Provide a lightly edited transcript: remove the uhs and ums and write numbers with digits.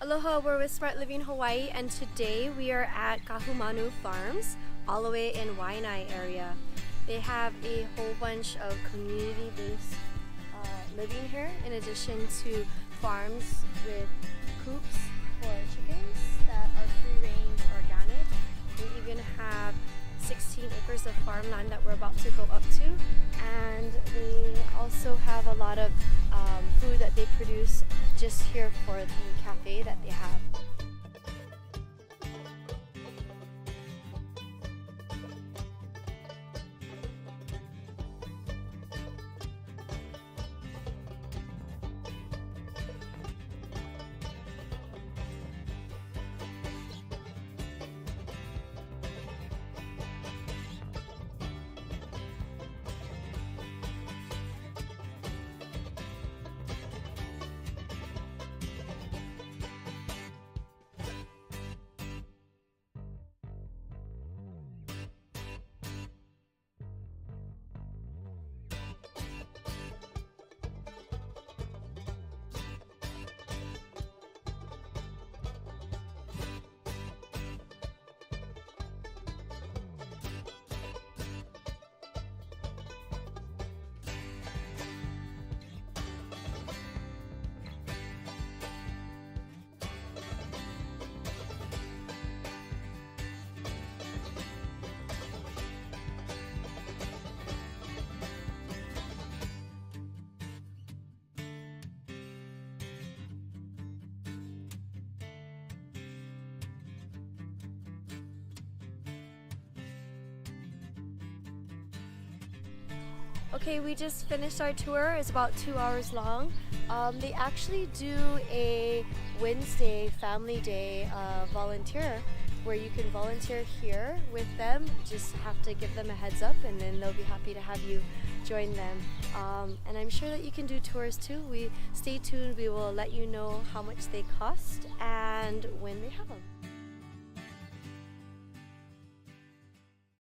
Aloha, we're with Smart Living Hawaii, and today we are at Kahumana Farms, all the way in Wai'anae area. They have a whole bunch of community-based living here, in addition to farms with coops for chickens that are free-range organic. They even have 16 acres of farmland that we're about to go up to, and they also have a lot of food that they produce just here for the cafe that they have. Okay, we just finished our tour. It's about 2 hours long. They actually do a Wednesday family day volunteer where you can volunteer here with them. Just have to give them a heads up and then they'll be happy to have you join them. And I'm sure that you can do tours too. Stay tuned, we will let you know how much they cost and when they have them.